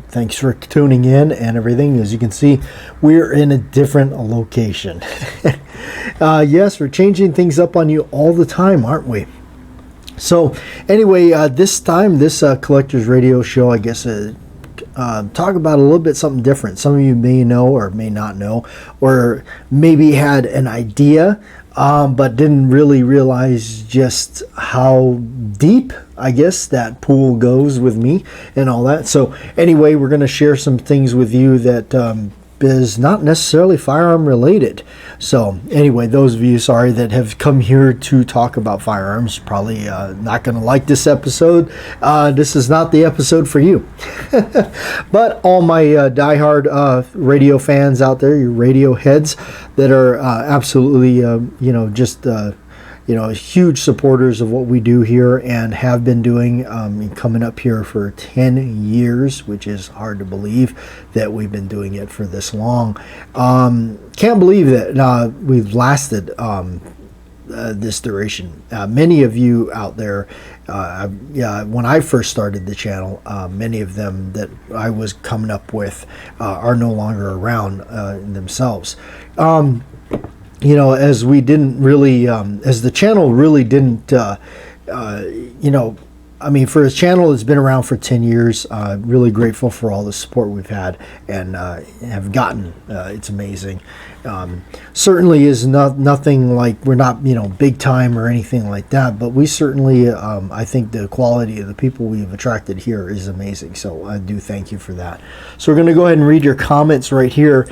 Thanks for tuning in and everything. As you can see, we're in a different location. Yes, we're changing things up on you all the time, aren't we? So anyway, this time, this Collectors Radio show, I guess, talk about a little bit something different. Some of you may know or may not know, or maybe had an idea, but didn't really realize just how deep, I guess, that pool goes with me and all that. So anyway, we're going to share some things with you that is not necessarily firearm related. So anyway, those of you, sorry, that have come here to talk about firearms, probably not going to like this episode. This is not the episode for you. But all my diehard radio fans out there, your radio heads that are absolutely, just huge supporters of what we do here and have been doing, coming up here for 10 years, which is hard to believe that we've been doing it for this long. Can't believe that we've lasted this duration. Many of you out there, when I first started the channel, many of them that I was coming up with are no longer around themselves. As we didn't really, as the channel really didn't, for a channel that's been around for 10 years, really grateful for all the support we've had and have gotten. It's amazing. Certainly is nothing like, we're not, big time or anything like that, but we certainly, I think the quality of the people we've attracted here is amazing. So I do thank you for that. So we're going to go ahead and read your comments right here.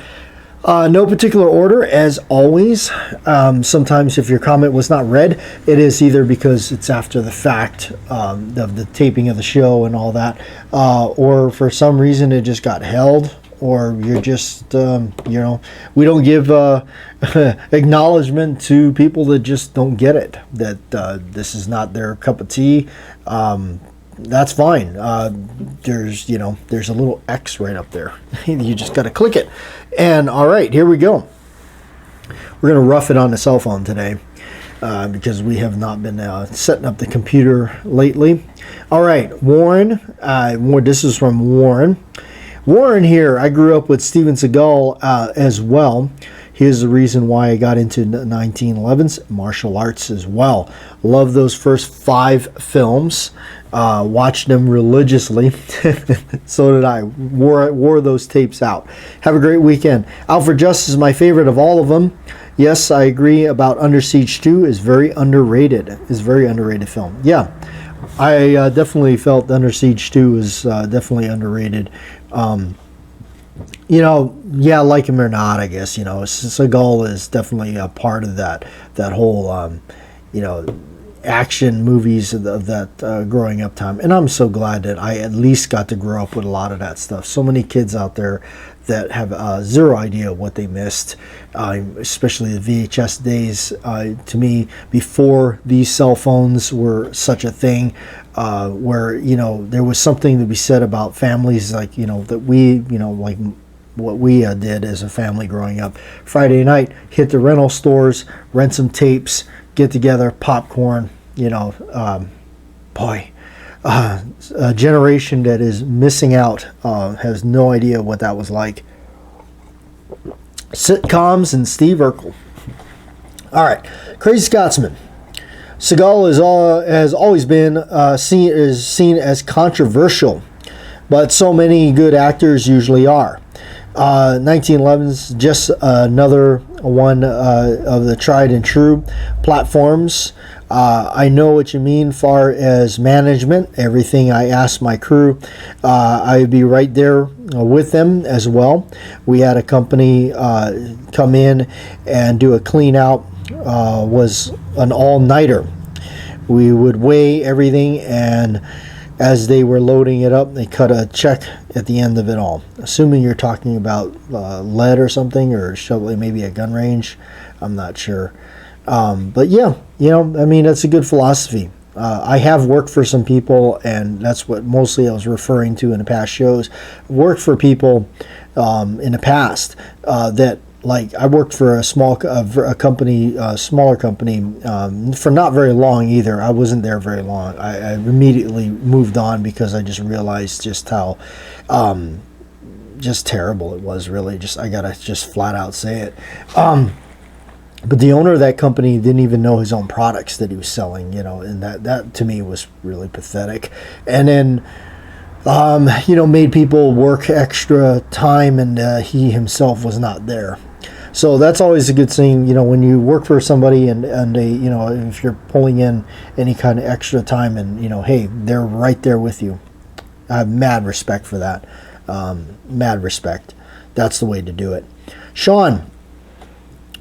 No particular order, as always. Sometimes if your comment was not read, it is either because it's after the fact of the taping of the show and all that, or for some reason it just got held, or you're just, we don't give acknowledgement to people that just don't get it, that this is not their cup of tea. That's fine. There's a little X right up there. You just got to click it. And all right, here we go. We're going to rough it on the cell phone today because we have not been setting up the computer lately. All right, Warren. This is from Warren. Warren here, I grew up with Steven Seagal as well. Here's the reason why I got into 1911s, martial arts as well. Love those first 5 films. Watched them religiously. So did I. Wore those tapes out. Have a great weekend. Out for Justice is my favorite of all of them. Yes, I agree about Under Siege 2 is very underrated. It's a very underrated film. Yeah, I definitely felt Under Siege 2 is definitely underrated. Like him or not, I guess, Seagal is definitely a part of that whole, action movies of that growing up time. And I'm so glad that I at least got to grow up with a lot of that stuff. So many kids out there that have zero idea what they missed, especially the VHS days. To me, before these cell phones were such a thing, where, there was something to be said about families, like, that we, like what we did as a family growing up. Friday night, hit the rental stores, rent some tapes, get together, popcorn, a generation that is missing out, has no idea what that was like. Sitcoms and Steve Urkel. All right, Crazy Scotsman. Seagal has always been seen as controversial, but so many good actors usually are. 1911's just another one of the tried and true platforms. I know what you mean far as management. Everything I asked my crew, I'd be right there with them as well. We had a company come in and do a clean out, was an all-nighter. We would weigh everything, and as they were loading it up, they cut a check at the end of it all. Assuming you're talking about lead or something, or maybe a gun range. I'm not sure. But yeah, that's a good philosophy. I have worked for some people, and that's what mostly I was referring to in the past shows. Worked for people in the past that like I worked for a company, a smaller company, for not very long either. I wasn't there very long. I immediately moved on because I just realized just how just terrible it was. Really, I gotta just flat out say it. But the owner of that company didn't even know his own products that he was selling, and that to me was really pathetic. And then, made people work extra time, and he himself was not there. So that's always a good thing, when you work for somebody and if you're pulling in any kind of extra time and, hey, they're right there with you. I have mad respect for that. Mad respect. That's the way to do it. Sean.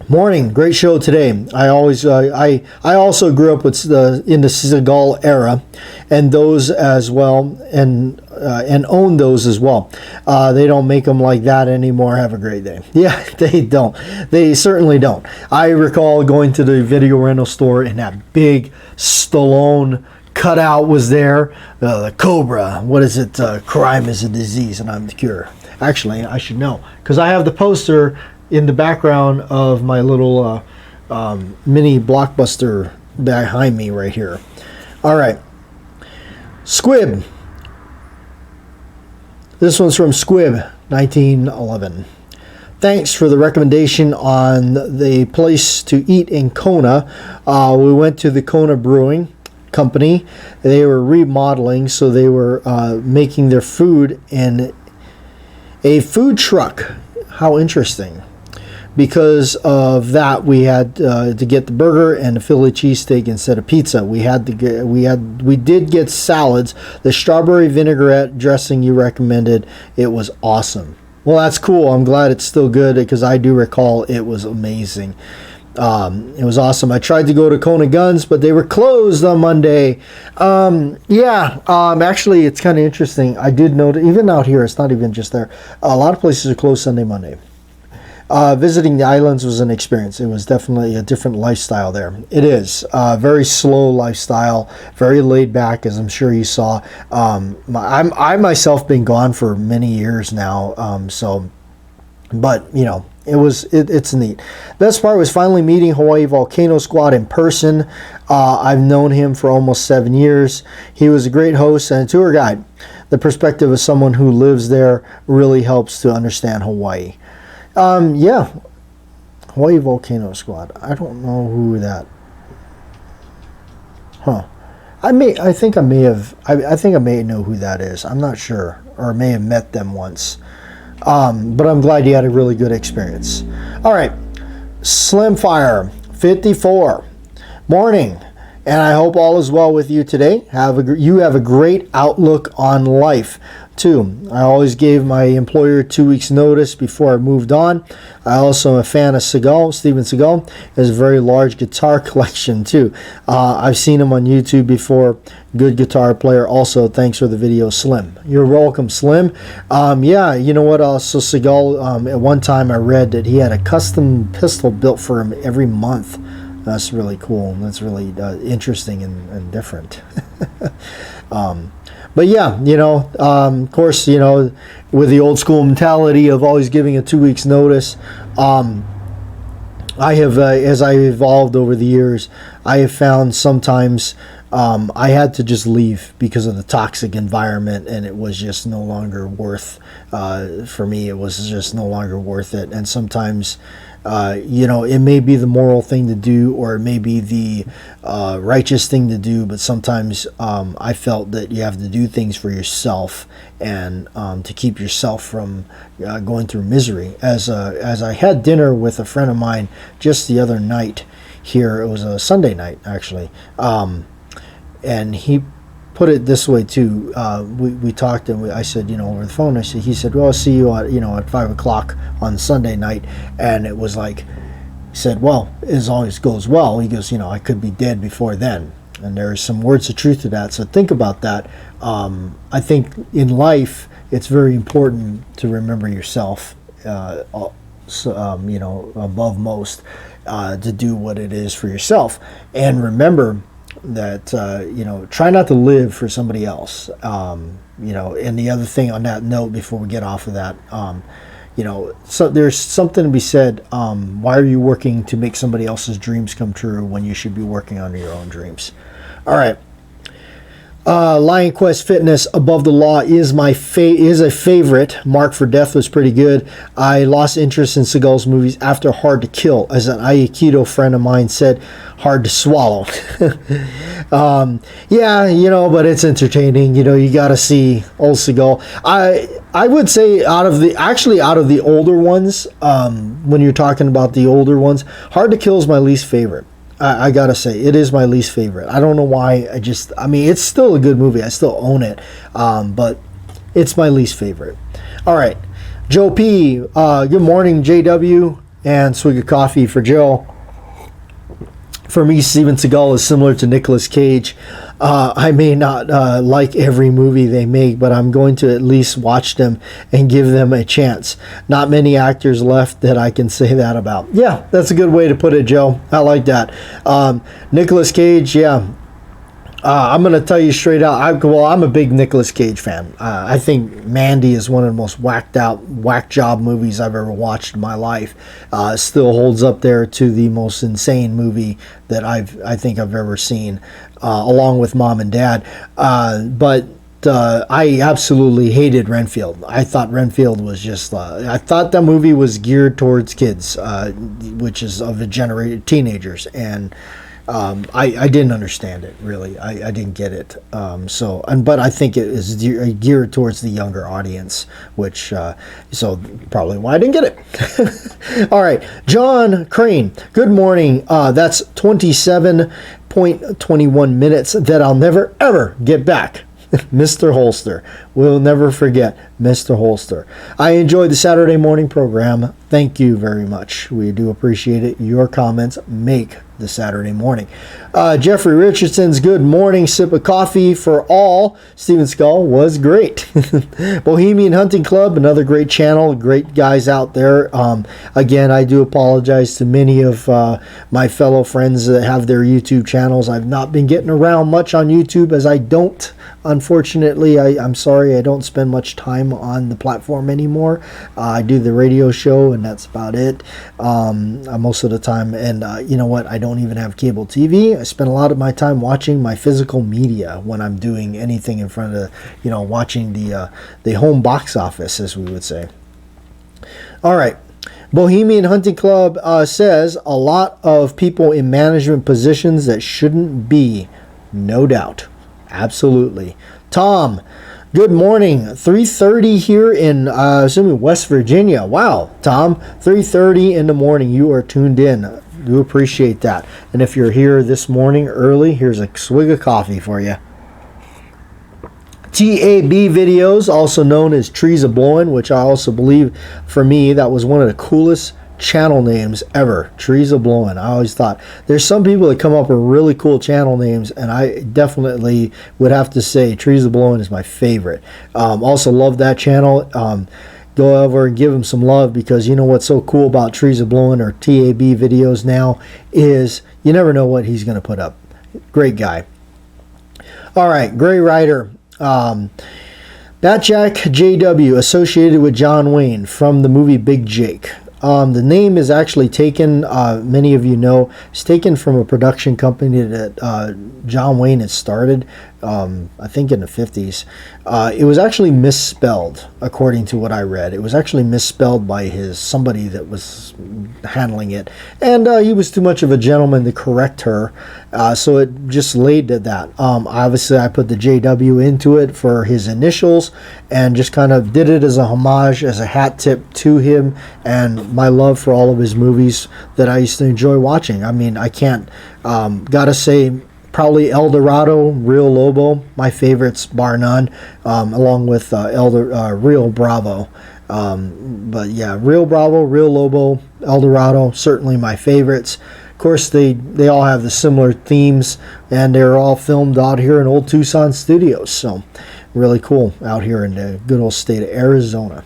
Morning, great show today. I also grew up with in the Seagal era, and those as well, and own those as well. They don't make them like that anymore. Have a great day. Yeah, they don't. They certainly don't. I recall going to the video rental store and that big Stallone cutout was there. The Cobra. What is it? Crime is a disease, and I'm the cure. Actually, I should know because I have the poster in the background of my little mini Blockbuster behind me right here. All right. Squib. This one's from Squib, 1911. Thanks for the recommendation on the place to eat in Kona. We went to the Kona Brewing Company. They were remodeling, so they were making their food in a food truck. How interesting. Because of that, we had to get the burger and the Philly cheesesteak instead of pizza. We did get salads. The strawberry vinaigrette dressing you recommended, it was awesome. Well, that's cool. I'm glad it's still good because I do recall it was amazing. It was awesome. I tried to go to Kona Guns, but they were closed on Monday. Actually, it's kind of interesting. I did note, even out here, it's not even just there. A lot of places are closed Sunday, Monday. Visiting the islands was an experience. It was definitely a different lifestyle there. It is very slow lifestyle, very laid back, as I'm sure you saw. I myself been gone for many years now, but it's neat. Best part was finally meeting Hawaii Volcano Squad in person. I've known him for almost 7 years. He was a great host and a tour guide. The perspective of someone who lives there really helps to understand Hawaii. Hawaii Volcano Squad. I don't know who that. I think I may know who that is. I'm not sure, or may have met them once. But I'm glad you had a really good experience. All right, Slimfire 54. Morning, and I hope all is well with you today. You have a great outlook on life. Too. I always gave my employer 2 weeks notice before I moved on. I also am a fan of Steven Seagal. He has a very large guitar collection too. I've seen him on YouTube before. Good guitar player. Also, thanks for the video, Slim. You're welcome, Slim. You know what? Also, Seagal, at one time I read that he had a custom pistol built for him every month. That's really cool. That's really interesting and different. But yeah, of course, with the old school mentality of always giving a 2 weeks notice, I have, as I evolved over the years, I have found sometimes I had to just leave because of the toxic environment, and it was just no longer worth, for me, it was just no longer worth it. And sometimes, it may be the moral thing to do, or it may be the righteous thing to do, but sometimes I felt that you have to do things for yourself and to keep yourself from going through misery. As I had dinner with a friend of mine just the other night here, it was a Sunday night actually, and he put it this way too. We talked, and I said, over the phone. He said, well, I'll see you at at 5 o'clock on Sunday night. And it was like, he said, well, as long as it goes well, he goes, I could be dead before then. And there's some words of truth to that. So think about that. I think in life, it's very important to remember yourself, above most, to do what it is for yourself. And remember that try not to live for somebody else. And the other thing on that note, before we get off of that, so there's something to be said. Why are you working to make somebody else's dreams come true when you should be working on your own dreams? All right. Lion Quest Fitness Above the Law is is a favorite. Mark for Death was pretty good. I lost interest in Seagal's movies after Hard to Kill. As an Aikido friend of mine said, hard to swallow. Yeah, but it's entertaining. You got to see old Seagal. I would say out of the older ones, when you're talking about the older ones, Hard to Kill is my least favorite. I gotta say, it is my least favorite. I don't know why. It's still a good movie. I still own it, but it's my least favorite. All right, Joe P. Good morning, JW, and swig of coffee for Joe. For me, Steven Seagal is similar to Nicolas Cage. I may not like every movie they make, but I'm going to at least watch them and give them a chance. Not many actors left that I can say that about. Yeah, that's a good way to put it, Joe. I like that. Nicolas Cage, yeah. I'm going to tell you straight out, I'm a big Nicolas Cage fan. I think Mandy is one of the most whack job movies I've ever watched in my life. Still holds up there to the most insane movie that I think I've ever seen, along with Mom and Dad. But I absolutely hated Renfield. I thought Renfield was just, I thought that movie was geared towards kids, which is of the generated teenagers, and I didn't understand it, really. I didn't get it. But I think it is geared towards the younger audience, which, so probably why I didn't get it. All right, John Crane, good morning. That's 27.21 minutes that I'll never, ever get back. Mr. Holster. We'll never forget Mr. Holster. I enjoyed the Saturday morning program. Thank you very much. We do appreciate it. Your comments make the Saturday morning. Jeffrey Richardson's good morning. Sip of coffee for all. Steven Seagal was great. Bohemian Hunting Club, another great channel. Great guys out there. Again, I do apologize to many of my fellow friends that have their YouTube channels. I've not been getting around much on YouTube as I don't. Unfortunately, I'm sorry, I don't spend much time on the platform anymore. I do the radio show, and that's about it most of the time. And you know what? I don't even have cable TV. I spend a lot of my time watching my physical media when I'm doing anything in front of, watching the home box office, as we would say. All right. Bohemian Hunting Club says a lot of people in management positions that shouldn't be, no doubt. Absolutely. Tom, good morning. 3:30 here in, assuming West Virginia. Wow, Tom, 3:30 in the morning. You are tuned in. Do appreciate that. And if you're here this morning early, here's a swig of coffee for you. TAB videos, also known as Trees of Blowing, which I also believe, for me, that was one of the coolest channel names ever. Trees of Blowing. I always thought there's some people that come up with really cool channel names, and I definitely would have to say Trees of Blowing is my favorite. Also love that channel. Go over and give him some love, because you know what's so cool about Trees of Blowing or TAB videos now is you never know what he's going to put up. Great guy. All right, Gray Rider. Batjack JW, associated with John Wayne from the movie Big Jake. The name is actually taken, many of you know, it's taken from a production company that John Wayne had started, I think in the 50s. It was actually misspelled, according to what I read. It was actually misspelled by somebody that was handling it. And he was too much of a gentleman to correct her, so it just laid to that. Obviously, I put the JW into it for his initials and just kind of did it as a homage, as a hat tip to him, and my love for all of his movies that I used to enjoy watching. I mean, I can't, gotta say, probably El Dorado, Real Lobo, my favorites, bar none, along with Real Bravo. But yeah, Real Bravo, Real Lobo, El Dorado, certainly my favorites. Of course, they all have the similar themes, and they're all filmed out here in Old Tucson Studios. So really cool out here in the good old state of Arizona.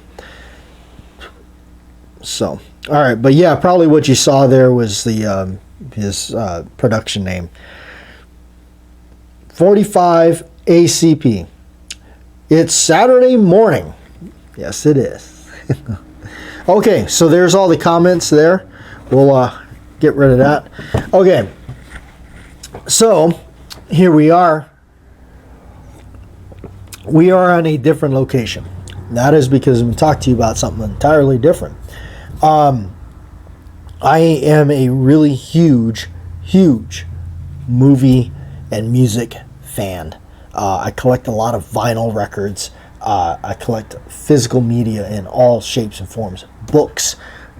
So, all right, but yeah, probably what you saw there was the his production name. 45 ACP. It's Saturday morning. Yes, it is. Okay, so there's all the comments there. We'll get rid of that. Okay, so here we are. We are on a different location. That is because I'm going to talk to you about something entirely different. I am a really huge movie and music fan. I collect a lot of vinyl records. I collect physical media in all shapes and forms. Books,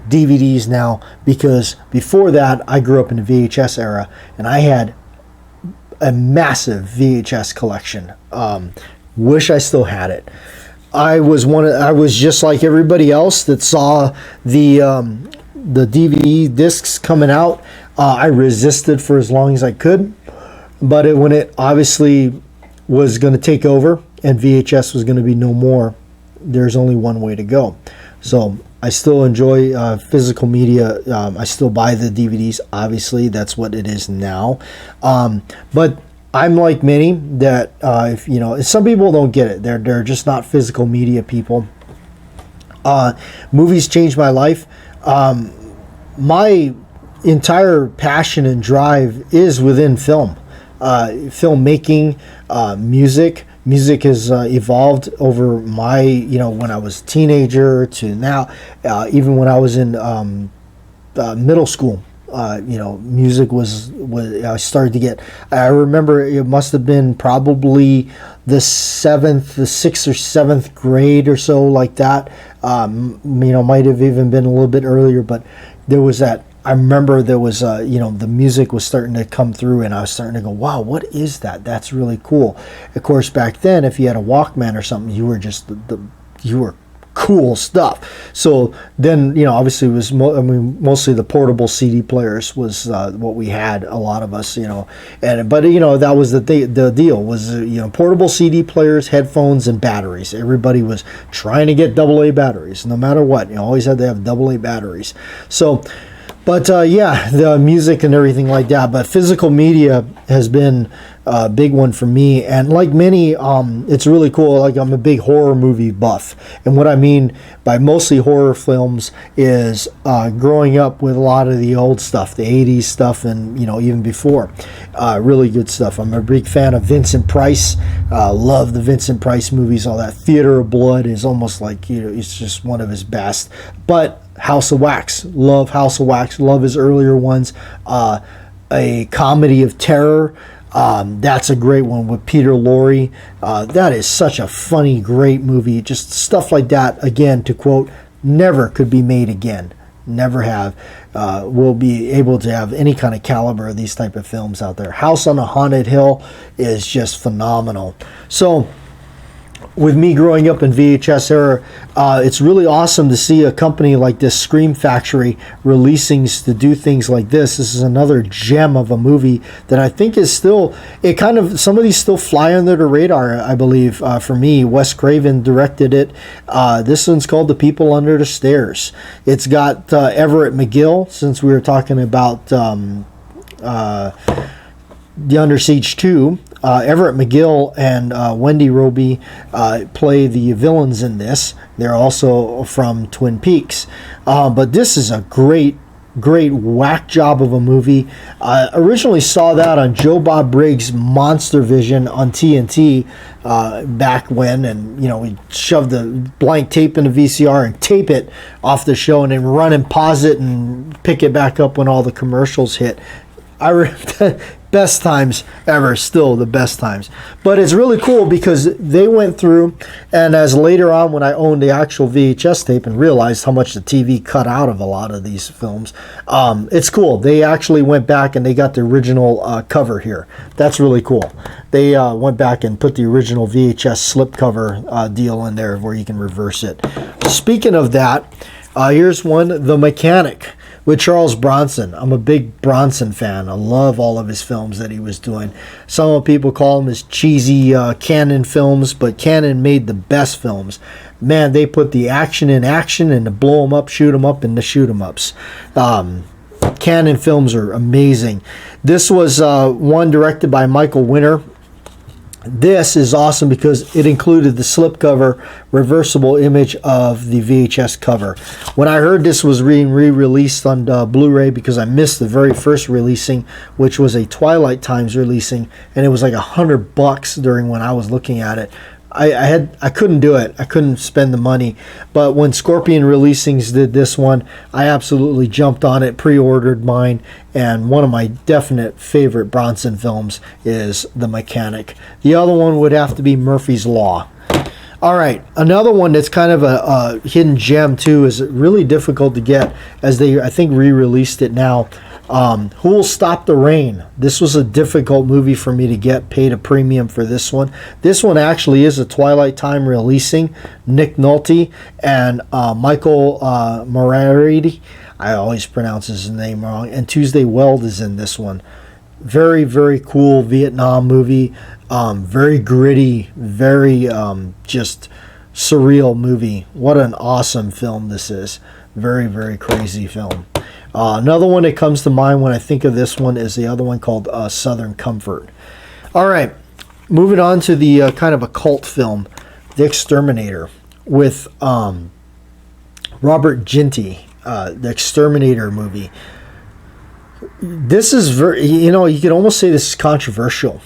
DVDs now, because before that I grew up in the VHS era and I had a massive VHS collection. Wish I still had it. I was just like everybody else that saw the DVD discs coming out. I resisted for as long as I could, but when it obviously was going to take over and VHS was going to be no more, there's only one way to go. So I still enjoy physical media. I still buy the DVDs. Obviously, that's what it is now. But I'm like many that if you know, some people don't get it. They're just not physical media people. Movies changed my life. My entire passion and drive is within film, filmmaking, music. Music has evolved over my, when I was a teenager to now, even when I was in middle school. Music was I started to get. I remember it must have been probably the 6th or 7th grade or so, like that. Might have even been a little bit earlier, but there was that. I remember there was, the music was starting to come through, and I was starting to go, wow, what is that? That's really cool. Of course, back then, if you had a Walkman or something, you were just you were cool stuff. So then, obviously it was mostly the portable CD players was what we had, a lot of us, but that was the deal was, portable CD players, headphones, and batteries. Everybody was trying to get AA batteries, no matter what. You always had to have AA batteries. So, but the music and everything like that. But physical media has been a big one for me. And like many, it's really cool. Like I'm a big horror movie buff. And what I mean by mostly horror films is growing up with a lot of the old stuff, the 80s stuff, and even before. Really good stuff. I'm a big fan of Vincent Price. Love the Vincent Price movies. All that. Theater of Blood is almost like, it's just one of his best. But House of Wax. Love House of Wax. Love his earlier ones. A Comedy of Terror. That's a great one with Peter Lorre. That is such a funny, great movie. Just stuff like that, again, to quote, never could be made again. Never have. Will be able to have any kind of caliber of these type of films out there. House on a Haunted Hill is just phenomenal. So, with me growing up in VHS era, it's really awesome to see a company like this, Scream Factory, releasing to do things like this. This is another gem of a movie that I think is still, some of these still fly under the radar, I believe, for me. Wes Craven directed it. This one's called The People Under the Stairs. It's got Everett McGill, since we were talking about The Under Siege 2. Everett McGill and Wendy Roby play the villains in this. They're also from Twin Peaks. But this is a great whack job of a movie. Originally saw that on Joe Bob Briggs' Monster Vision on TNT back when, and we shoved the blank tape in the VCR and tape it off the show and then run and pause it and pick it back up when all the commercials hit. Best times ever, still the best times. But it's really cool because they went through, and as later on when I owned the actual VHS tape and realized how much the TV cut out of a lot of these films, it's cool. They actually went back and they got the original cover here. That's really cool. They went back and put the original VHS slipcover deal in there where you can reverse it. Speaking of that, here's one, The Mechanic, with Charles Bronson. I'm a big Bronson fan. I love all of his films that he was doing. Some people call them his cheesy Cannon films, but Cannon made the best films. Man, they put the action in action and the blow them up, shoot them up, and the shoot them ups. Cannon films are amazing. This was one directed by Michael Winner. This is awesome because it included the slipcover reversible image of the VHS cover. When I heard this was being re-released on Blu-ray, because I missed the very first releasing, which was a Twilight Times releasing, and it was like $100 during when I was looking at it. I couldn't do it. I couldn't spend the money. But when Scorpion Releasings did this one, I absolutely jumped on it, pre-ordered mine, and one of my definite favorite Bronson films is The Mechanic. The other one would have to be Murphy's Law. All right, another one that's kind of a hidden gem too, is really difficult to get, as they, I think, re-released it now. Who'll Stop the Rain? This was a difficult movie for me to get, paid a premium for this one. This one actually is a Twilight Time releasing. Nick Nolte and Michael Moriarty, I always pronounce his name wrong, and Tuesday Weld is in this one. Very, very cool Vietnam movie. Very gritty, very just surreal movie. What an awesome film this is. Very, very crazy film. Another one that comes to mind when I think of this one is the other one called Southern Comfort. All right, moving on to the kind of a cult film, The Exterminator, with Robert Ginty, the Exterminator movie. This is very, you could almost say this is controversial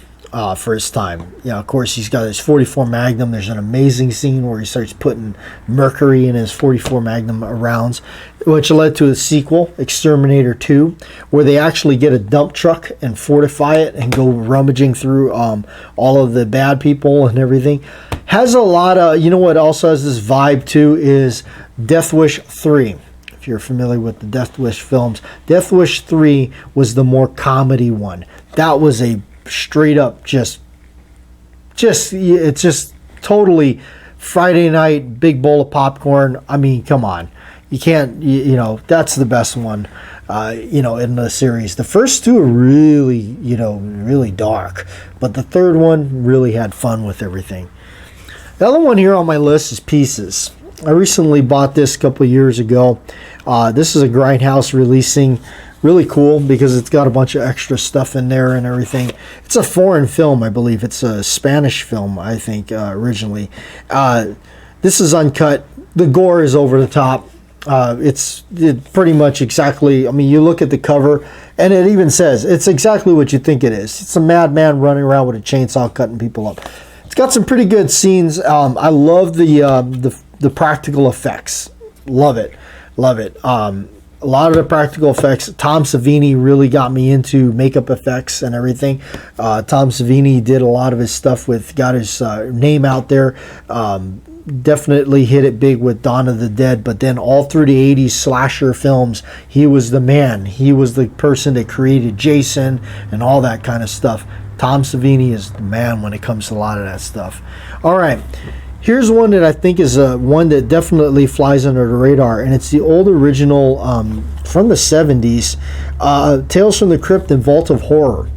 for his time. Of course, he's got his 44 Magnum. There's an amazing scene where he starts putting mercury in his 44 Magnum rounds, which led to a sequel, Exterminator 2, where they actually get a dump truck and fortify it and go rummaging through all of the bad people and everything. Has a lot of, what also has this vibe too is Death Wish 3. If you're familiar with the Death Wish films, Death Wish 3 was the more comedy one. That was a straight up it's just totally Friday night, big bowl of popcorn. I mean, come on. You can't, that's the best one, in the series. The first two are really, really dark, but the third one really had fun with everything. The other one here on my list is Pieces. I recently bought this a couple of years ago. This is a Grindhouse releasing. Really cool because it's got a bunch of extra stuff in there and everything. It's a foreign film, I believe. It's a Spanish film, I think, originally. This is uncut. The gore is over the top. It's pretty much exactly, you look at the cover, and it even says, it's exactly what you think it is. It's a madman running around with a chainsaw cutting people up. It's got some pretty good scenes. I love the practical effects. Love it. A lot of the practical effects. Tom Savini really got me into makeup effects and everything. Tom Savini did a lot of his stuff got his name out there. Definitely hit it big with Dawn of the Dead, but then all through the 80s slasher films, he was the man. He was the person that created Jason and all that kind of stuff. Tom Savini is the man when it comes to a lot of that stuff. All right. Here's one that I think is one that definitely flies under the radar, and it's the old original from the 70s, Tales from the Crypt and Vault of Horror.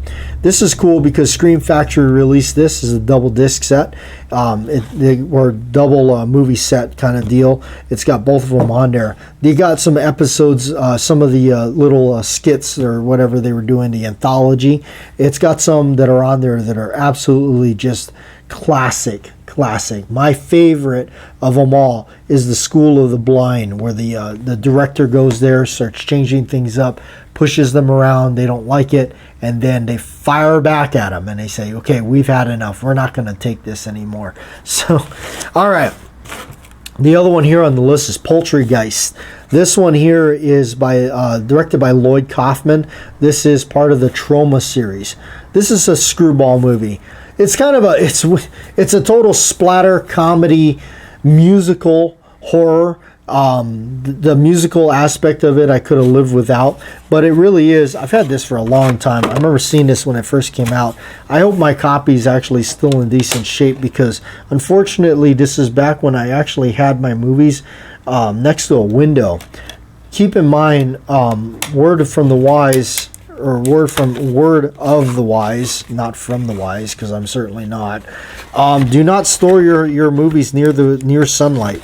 This is cool because Scream Factory released this as a double disc set, or double movie set kind of deal. It's got both of them on there. They got some episodes, some of the little skits or whatever they were doing, the anthology. It's got some that are on there that are absolutely just classic. My favorite of them all is the School of the Blind, where the director goes there, starts changing things up, pushes them around, they don't like it, and then they fire back at them and they say, okay, we've had enough, we're not going to take this anymore. So, all right. The other one here on the list is Poultrygeist. This one here is directed by Lloyd Kaufman. This is part of the Trauma series. This is a screwball movie. It's kind of it's a total splatter comedy, musical horror. The musical aspect of it I could have lived without, but it really is. I've had this for a long time. I remember seeing this when it first came out. I hope my copy is actually still in decent shape, because unfortunately this is back when I actually had my movies next to a window. Keep in mind, word from the wise, or word of the wise, not from the wise, because I'm certainly not. Do not store your movies near sunlight.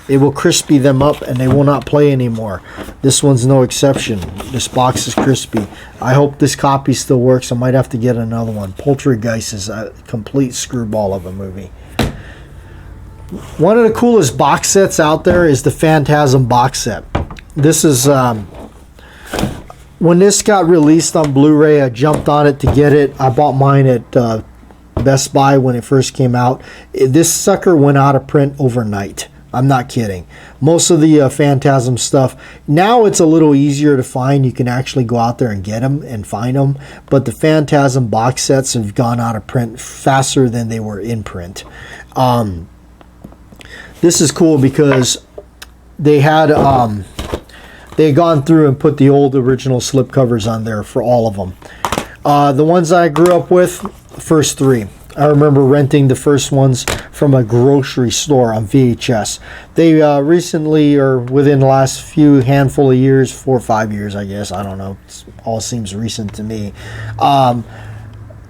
it will crispy them up and they will not play anymore. This one's no exception. This box is crispy. I hope this copy still works. I might have to get another one. Poltergeist is a complete screwball of a movie. One of the coolest box sets out there is the Phantasm box set. This is when this got released on Blu-ray, I jumped on it to get it. I bought mine at Best Buy when it first came out. This sucker went out of print overnight. I'm not kidding. Most of the Phantasm stuff, now it's a little easier to find. You can actually go out there and get them and find them. But the Phantasm box sets have gone out of print faster than they were in print. This is cool because they had gone through and put the old original slipcovers on there for all of them. The ones I grew up with, first three. I remember renting the first ones from a grocery store on VHS. They recently, or within the last few handful of years, 4 or 5 years, I guess, I don't know, it all seems recent to me.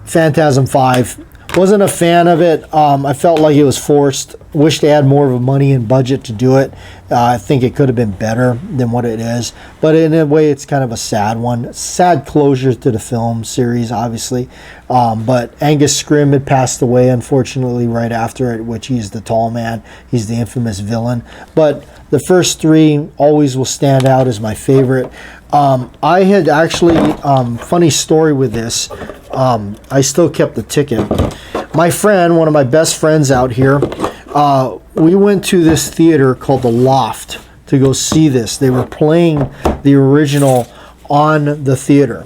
Phantasm 5. Wasn't a fan of it. I felt like it was forced. Wish they had more of a money and budget to do it. I think it could have been better than what it is. But in a way, it's kind of a sad one. Sad closure to the film series, obviously. But Angus Scrimm had passed away, unfortunately, right after it, which he's the tall man. He's the infamous villain. But the first three always will stand out as my favorite. I had actually, funny story with this, I still kept the ticket. My friend, one of my best friends out here, we went to this theater called The Loft to go see this. They were playing the original on the theater,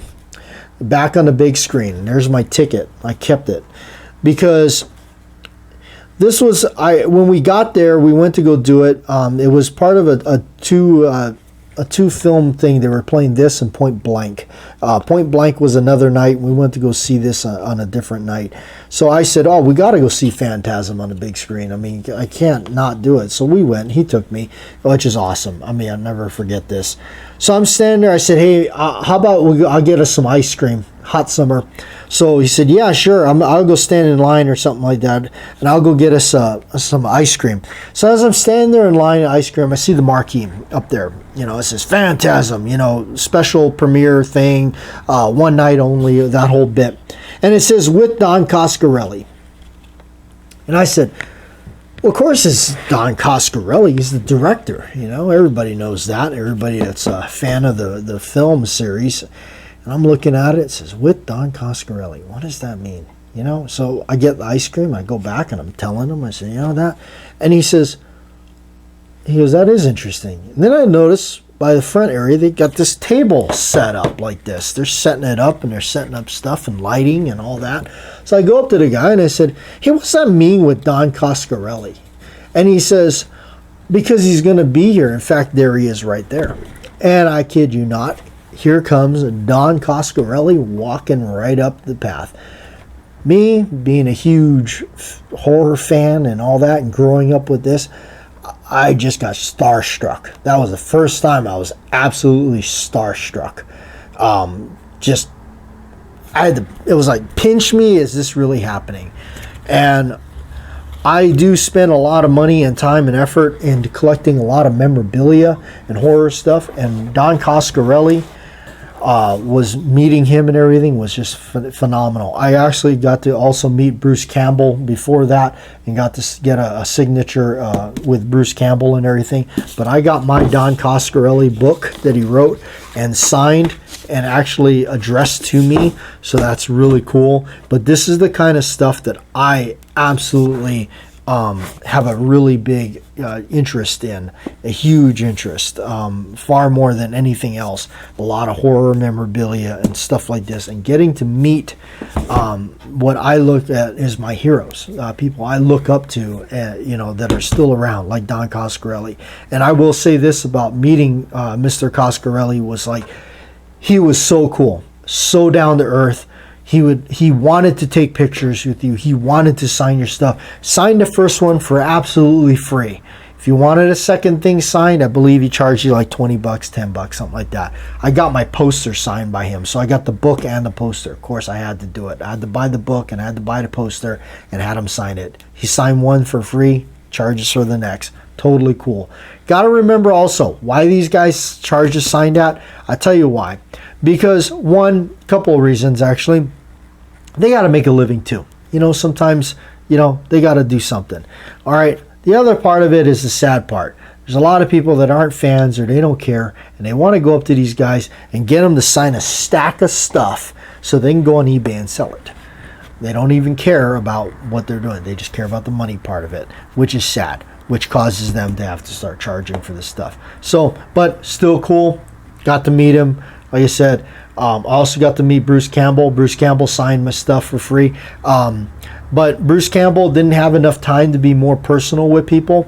back on the big screen. There's my ticket. I kept it because this was, when we got there, we went to go do it. It was part of a two film thing. They were playing this and Point Blank. Point Blank was another night. We went to go see this on a different night. So I said, oh, we got to go see Phantasm on the big screen. I mean, I can't not do it. So we went. He took me, which is awesome. I mean, I'll never forget this. So I'm standing there. I said, hey, how about I'll get us some ice cream, hot summer. So he said, yeah, sure. I'll go stand in line or something like that, and I'll go get us some ice cream. So as I'm standing there in line at ice cream, I see the marquee up there. You know, it says Phantasm, you know, special premiere thing, one night only, that whole bit. And it says, with Don Coscarelli. And I said, well, of course it's Don Coscarelli. He's the director, you know. Everybody knows that. Everybody that's a fan of the film series. And I'm looking at it. It says, with Don Coscarelli. What does that mean? You know, so I get the ice cream. I go back and I'm telling him. I say, you know that? And he goes, that is interesting. And then I notice by the front area, they got this table set up like this. They're setting it up and they're setting up stuff and lighting and all that. So I go up to the guy and I said, hey, what's that mean with Don Coscarelli? And he says, because he's going to be here. In fact, there he is right there. And I kid you not, here comes Don Coscarelli walking right up the path. Me, being a huge horror fan and all that and growing up with this, I just got starstruck. That was the first time I was absolutely starstruck. It was like, pinch me, is this really happening? And I do spend a lot of money and time and effort into collecting a lot of memorabilia and horror stuff. And Don Coscarelli, was meeting him and everything was just phenomenal. I actually got to also meet Bruce Campbell before that and got to get a signature with Bruce Campbell and everything. But I got my Don Coscarelli book that he wrote and signed and actually addressed to me. So that's really cool. But this is the kind of stuff that I absolutely have a really big interest in, a huge interest, far more than anything else. A lot of horror memorabilia and stuff like this, and getting to meet what I look at as my heroes, people I look up to, that are still around, like Don Coscarelli. And I will say this about meeting Mr. Coscarelli was like, he was so cool, so down to earth. He wanted to take pictures with you. He wanted to sign your stuff. Signed the first one for absolutely free. If you wanted a second thing signed, I believe he charged you like $20, $10, something like that. I got my poster signed by him. So I got the book and the poster. Of course, I had to do it. I had to buy the book and I had to buy the poster and had him sign it. He signed one for free, charges for the next. Totally cool. Got to remember also why these guys charges signed at. I tell you why. Because one, couple of reasons actually. They got to make a living too. You know, sometimes, you know, they got to do something. All right. The other part of it is the sad part. There's a lot of people that aren't fans or they don't care, and they want to go up to these guys and get them to sign a stack of stuff so they can go on eBay and sell it. They don't even care about what they're doing. They just care about the money part of it, which is sad, which causes them to have to start charging for this stuff. So, but still cool. Got to meet him. Like I said, I also got to meet Bruce Campbell. Bruce Campbell signed my stuff for free. But Bruce Campbell didn't have enough time to be more personal with people.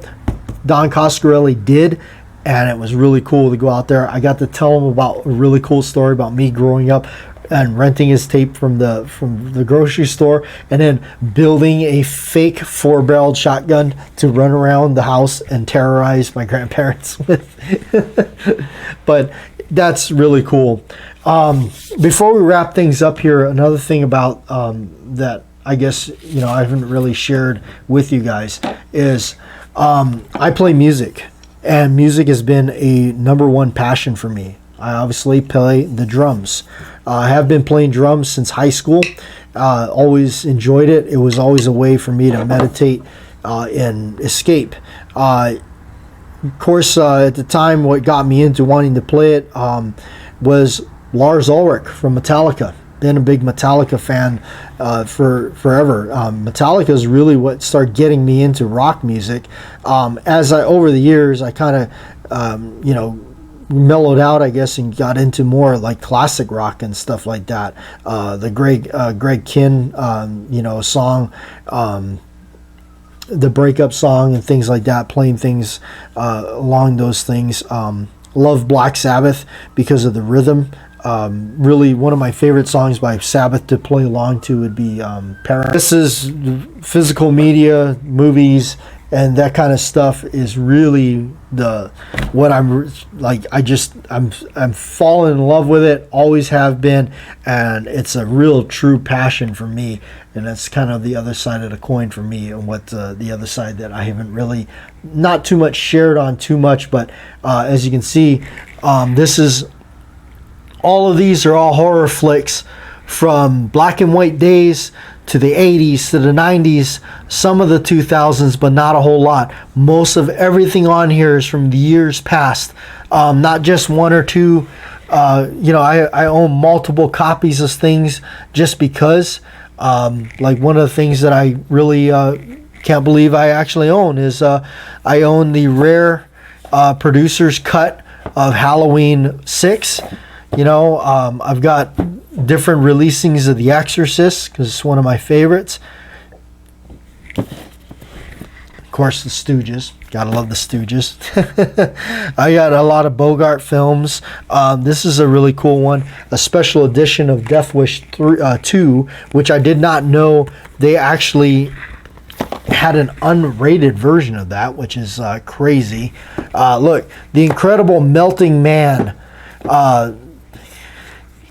Don Coscarelli did, and it was really cool to go out there. I got to tell him about a really cool story about me growing up and renting his tape from the grocery store, and then building a fake 4-barreled shotgun to run around the house and terrorize my grandparents with. But that's really cool. Before we wrap things up here, another thing about that I guess, you know, I haven't really shared with you guys is I play music, and music has been a #1 passion for me. I obviously play the drums. I have been playing drums since high school. Always enjoyed it. It was always a way for me to meditate and escape. Of course, at the time, what got me into wanting to play it was Lars Ulrich from Metallica. Been a big Metallica fan for forever. Metallica is really what started getting me into rock music. As I over the years, I kind of you know, mellowed out, I guess, and got into more like classic rock and stuff like that. The Greg Kinn you know, song, the breakup song and things like that, playing things along those things. Love Black Sabbath because of the rhythm. Really, one of my favorite songs by Sabbath to play along to would be Paranoid. This is physical media, movies, and that kind of stuff is really what I'm like. I'm falling in love with it. Always have been, and it's a real true passion for me. And that's kind of the other side of the coin for me, and what the other side that I haven't really not too much shared on too much. But as you can see, this is. All of these are all horror flicks from black and white days to the 80s to the 90s, some of the 2000s, but not a whole lot. Most of everything on here is from the years past, not just one or two. You know, I own multiple copies of things just because. Like one of the things that I really can't believe I actually own is I own the rare producer's cut of Halloween 6. You know, I've got different releasings of The Exorcist because it's one of my favorites. Of course, The Stooges. Gotta love The Stooges. I got a lot of Bogart films. This is a really cool one. A special edition of Death Wish 2, which I did not know they actually had an unrated version of that, which is crazy. Look, The Incredible Melting Man.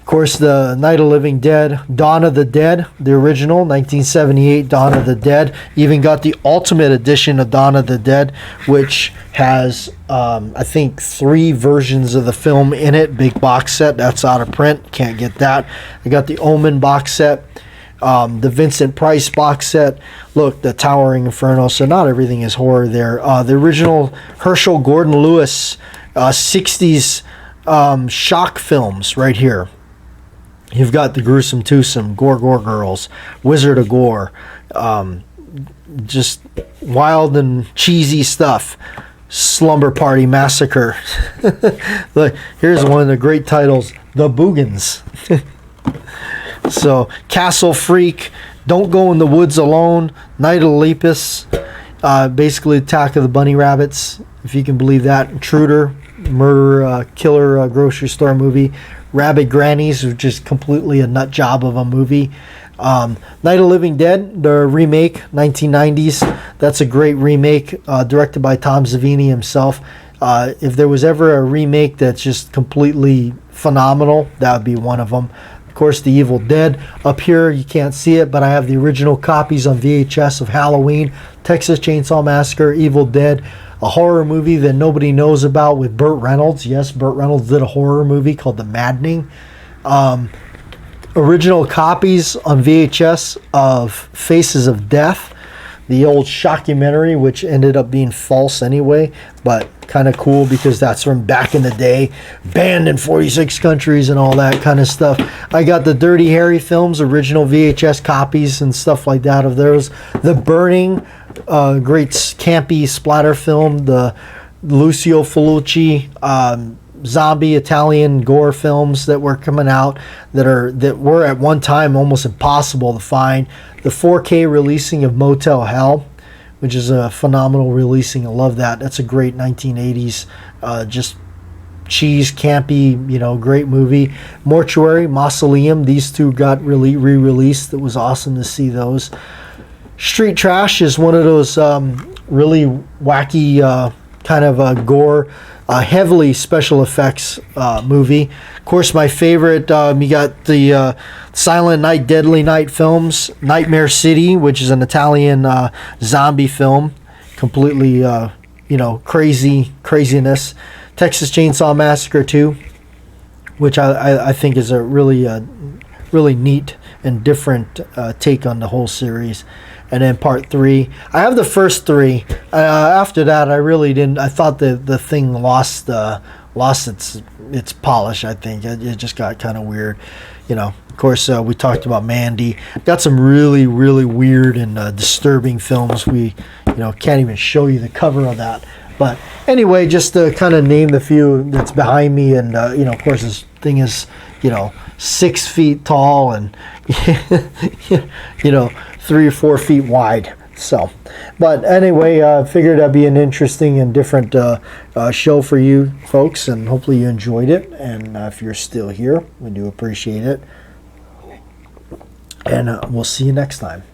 Of course, the Night of the Living Dead, Dawn of the Dead, the original, 1978 Dawn of the Dead. Even got the Ultimate Edition of Dawn of the Dead, which has, I think, 3 versions of the film in it. Big box set, that's out of print, can't get that. I got the Omen box set, the Vincent Price box set. Look, the Towering Inferno, so not everything is horror there. The original Herschel Gordon Lewis 60s shock films right here. You've got The Gruesome Twosome, Gore Girls, Wizard of Gore, just wild and cheesy stuff. Slumber Party Massacre. Look, here's one of the great titles, The Boogans. So, Castle Freak, Don't Go in the Woods Alone, Night of Lepus, basically Attack of the Bunny Rabbits, if you can believe that. Intruder, murder, killer grocery store movie. Rabbit Grannies, which is completely a nut job of a movie. Night of the Living Dead, the remake, 1990s. That's a great remake, directed by Tom Savini himself. If there was ever a remake that's just completely phenomenal, that would be one of them. Of course, The Evil Dead. Up here, you can't see it, but I have the original copies on VHS of Halloween, Texas Chainsaw Massacre, Evil Dead, a horror movie that nobody knows about with Burt Reynolds. Yes, Burt Reynolds did a horror movie called The Maddening. Original copies on VHS of Faces of Death, the old shockumentary, which ended up being false anyway, but kind of cool because that's from back in the day, banned in 46 countries and all that kind of stuff. I got the Dirty Harry films, original VHS copies and stuff like that of those. The Burning, great campy splatter film. The Lucio Fulci zombie Italian gore films that were coming out that were at one time almost impossible to find. The 4K releasing of Motel Hell, which is a phenomenal releasing. I love that. That's a great 1980s just cheese campy, great movie. Mortuary, Mausoleum, these two got re-released. It was awesome to see those. Street Trash is one of those really wacky kind of gore, heavily special effects movie. Of course, my favorite, you got the Silent Night, Deadly Night films. Nightmare City, which is an Italian zombie film. Completely, craziness. Texas Chainsaw Massacre 2, which I think is a really neat and different take on the whole series. And then part 3. I have the first 3. After that, I really didn't. I thought the thing lost its polish. I think it just got kind of weird. Of course, we talked about Mandy. Got some really weird and disturbing films. We can't even show you the cover of that. But anyway, just to kind of name the few that's behind me, and of course, this thing is 6 feet tall and 3 or 4 feet wide. So, but anyway, I figured that'd be an interesting and different show for you folks, and hopefully you enjoyed it. And if you're still here, we do appreciate it. And we'll see you next time.